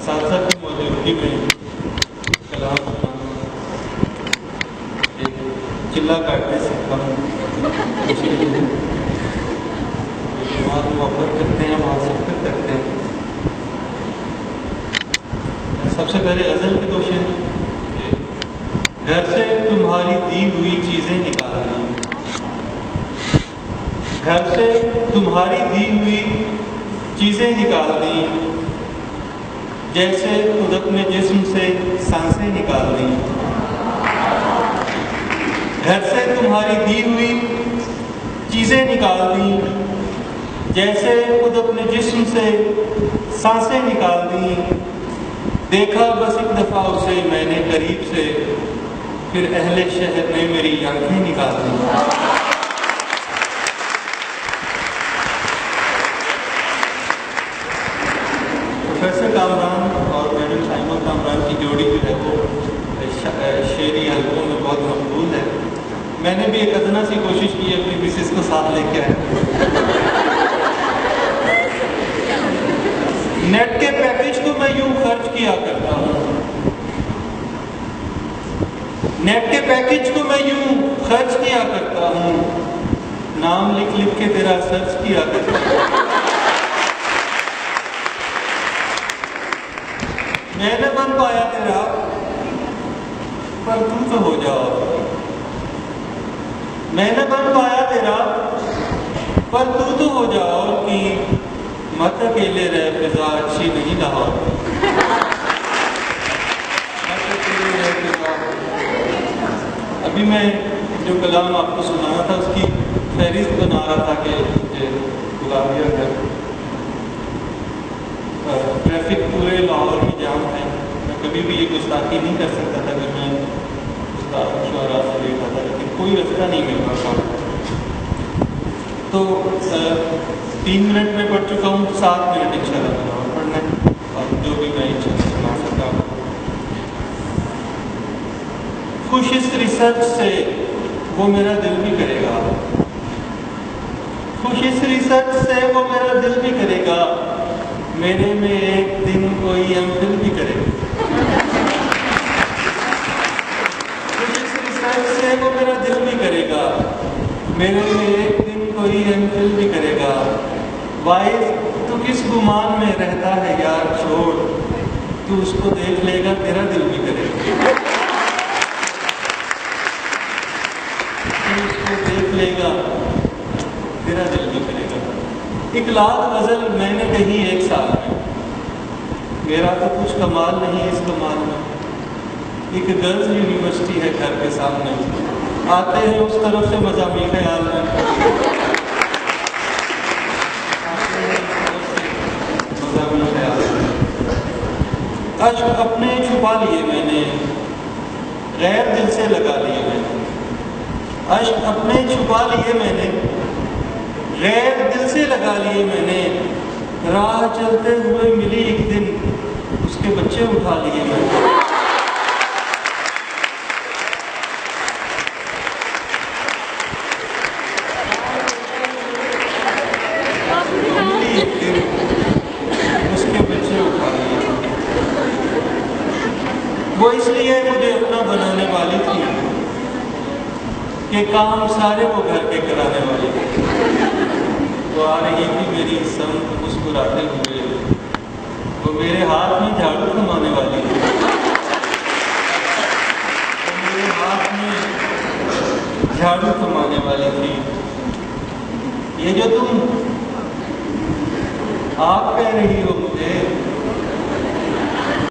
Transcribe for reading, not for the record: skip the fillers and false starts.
साथ की मौजूदगी में कलाम एक चिल्ला काटने से कम बात मोहब्बत करते हैं, वहाँ शफकत करते हैं। सबसे पहले गज़ल के दो शेर। घर से तुम्हारी दी हुई चीज़ें निकालनी, घर से तुम्हारी दी हुई चीज़ें निकालनी, जैसे खुद अपने जिस्म से सांसें निकालनी। घर से तुम्हारी दी हुई चीज़ें निकालनी, जैसे खुद अपने जिस्म से सांसें निकालनी। देखा बस एक दफ़ा उसे मैंने करीब से, फिर अहले शहर ने मेरी आंखें निकाल दी। प्रोफेसर कामरान और मैडम साइमा कामरान की जोड़ी जो है वो शेरी हल्कों में बहुत मकबूल है। मैंने भी एक अदना सी कोशिश की अपनी मिसेस को साथ लेके आया। नेट के पैकेज को मैं यूं खर्च किया करता हूँ, नेट के पैकेज को मैं यूं खर्च किया करता हूँ, नाम लिख लिख के तेरा सर्च किया करता हूँ। मैंने बन पाया तेरा, पर तू तो हो जाओ। मैंने बन पाया तेरा, पर तू तो हो जाओ कि मत अकेले रह, फिजा अच्छी नहीं लाहौर। अभी मैं जो कलाम आपको सुनाया था उसकी फहरिस्त बना रहा था कि गुलाबिया घर ट्रैफिक पूरे लाहौर में जाम है। मैं कभी भी ये गुस्ताखी नहीं कर सकता था कि मैं शुरा से देखा था, लेकिन कोई रास्ता नहीं मिल रहा था। तो 3 मिनट में पढ़ चुका हूँ, 7 मिनट इंशाअल्लाह पढ़ना है और जो भी मैं इंशाअल्लाह सुना सकता हूँ। खुश इस रिसर्च से वो मेरा दिल भी करेगा, खुश इस रिसर्च से वो मेरा दिल भी करेगा, मेरे में एक दिन कोई एमफिल भी करेगा। खुश इस रिसर्च से वो मेरा दिल भी करेगा, मेरे में एक दिन कोई एमफिल भी करेगा। वाइफ तू किस गुमान में रहता है यार, छोड़ तू उसको देख लेगा, तेरा दिल भी करेगा। तू उसको देख लेगा, तेरा दिल भी करेगा। 1 लाख गज़ल मैंने कही 1 साल में, मेरा तो कुछ कमाल नहीं इस कमाल में। एक गर्ल्स यूनिवर्सिटी है घर के सामने, आते हैं उस तरफ से मज़ामी ख्याल में। अश्क अपने छुपा लिए मैंने, गैर दिल से लगा लिए मैंने। अश्क अपने छुपा लिए मैंने, गैर दिल से लगा लिए मैंने। राह चलते हुए मिली एक दिन, उसके बच्चे उठा लिए मैंने। मिली एक दिन, उसके बच्चे उठा लिए। वो इसलिए मुझे अपना बनाने वाली थी कि काम सारे वो घर के कराने वाली थी। वो आ रही थी मेरी संग मुस्कुराते हुए, वो मेरे हाथ में झाड़ू थमाने वाली थी, वो मेरे हाथ में झाड़ू थमाने वाली थी। ये जो तुम आप कह रही हो मुझे,